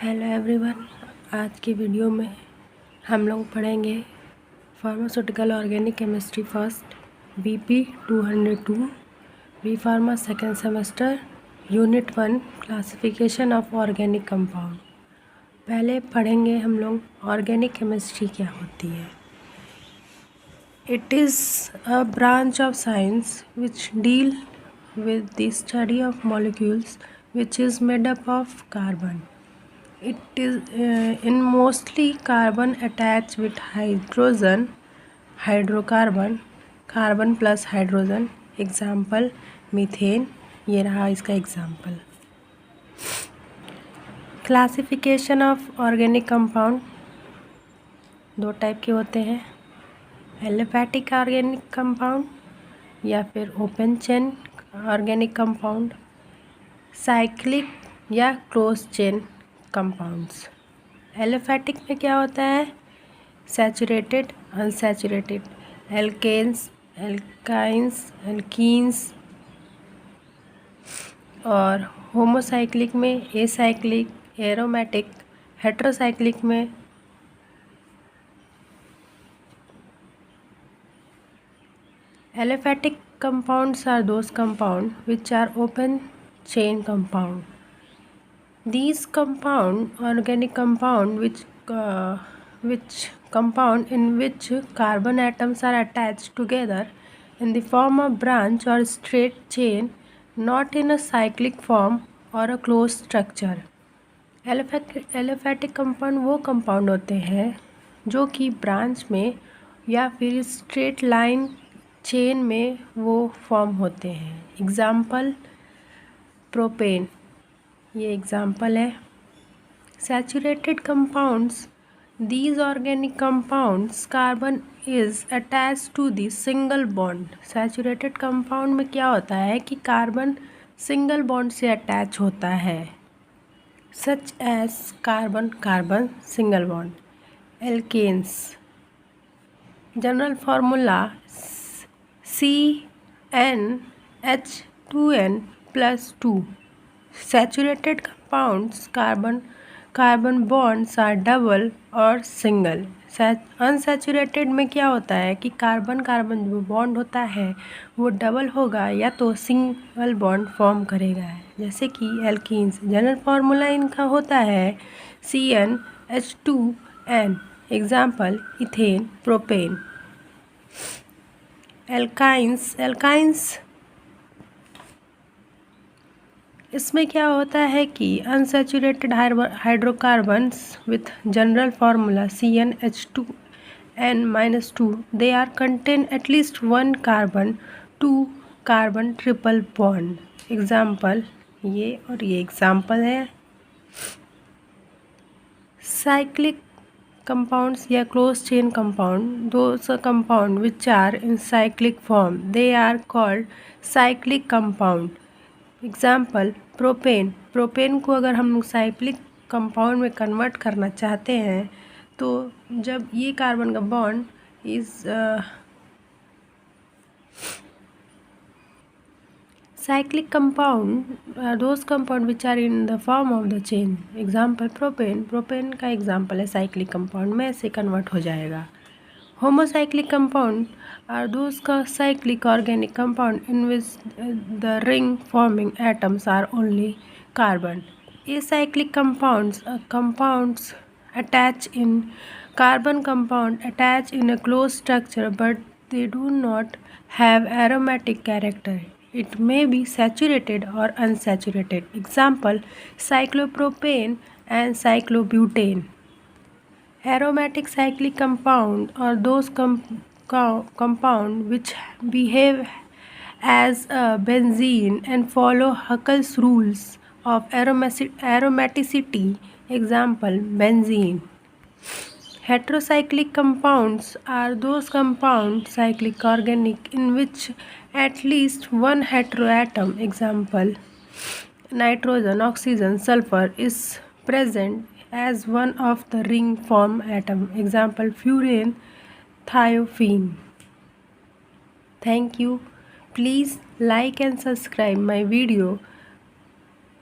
Hello everyone. आज की video में हम लोग पढ़ेंगे pharmaceutical organic chemistry first BP 202 B pharma second semester unit 1 classification of organic compound. पहले पढ़ेंगे हम लोग ऑर्गेनिक केमिस्ट्री क्या होती है। It is a branch of science which deal with the study of molecules which is made up of carbon. It is in mostly carbon attached with hydrogen, hydrocarbon, carbon plus hydrogen. Example methane, ये रहा इसका example. Classification of organic compound दो type के होते हैं, aliphatic organic compound या फिर open chain organic compound, cyclic या क्लोज चेन कंपाउंड्स। एलिफैटिक में क्या होता है, saturated, unsaturated, alkanes, alkynes, alkenes. और होमोसाइक्लिक में एसाइक्लिक, एरोमेटिक, हेट्रोसाइक्लिक में aliphatic compounds are those compounds which are open chain compound. These compound organic compound which compound in which carbon atoms are attached together in the form of branch or straight chain, not in a cyclic form or a closed structure. Aliphatic compound वो compound होते हैं जो कि branch में या फिर straight line chain में वो फॉर्म होते हैं। एग्जाम्पल प्रोपेन, ये एग्जाम्पल है। Saturated compounds, these organic compounds carbon is attach to the single bond. Saturated compound में क्या होता है कि कार्बन सिंगल बॉन्ड से अटैच होता है, such as carbon carbon single bond. Alkanes, general formula CnH2n+2. Saturated compounds carbon bonds are double और सिंगल। अनसैचुरेटेड में क्या होता है कि कार्बन कार्बन जो बॉन्ड होता है वो डबल होगा या तो सिंगल बॉन्ड फॉर्म करेगा, जैसे कि एल्कीन्स। जनरल फार्मूला इनका होता है CnH2n। Example ethane, propane. Alkynes इसमें क्या होता है कि unsaturated hydrocarbons with general formula CnH2n-2 they are contain at least one carbon to carbon triple bond. Example ये और ये एग्जाम्पल है। साइक्लिक compounds या closed chain compound, those compound which are in cyclic form, they are called cyclic compound. Example propane को अगर हम लोग cyclic compound में कन्वर्ट करना चाहते हैं तो जब ये कार्बन का bond is cyclic compound are those compound which are in the form of the chain. Example propane का एग्जाम्पल है cyclic compound में ऐसे कन्वर्ट हो जाएगा। Homocyclic compound are those cyclic organic compound in which the ring forming atoms are only carbon. Acyclic compounds attach in carbon compound attach in a closed structure but they do not have aromatic character. It may be saturated or unsaturated. Example cyclopropane and cyclobutane. Aromatic cyclic compound are those compound which behave as a benzene and follow Huckel's rules of aromaticity. Example benzene. Heterocyclic compounds are those compound cyclic organic in which at least one heteroatom, example nitrogen, oxygen, sulfur, is present as one of the ring form atom. Example furane, thiophene. Thank you. Please like and subscribe my video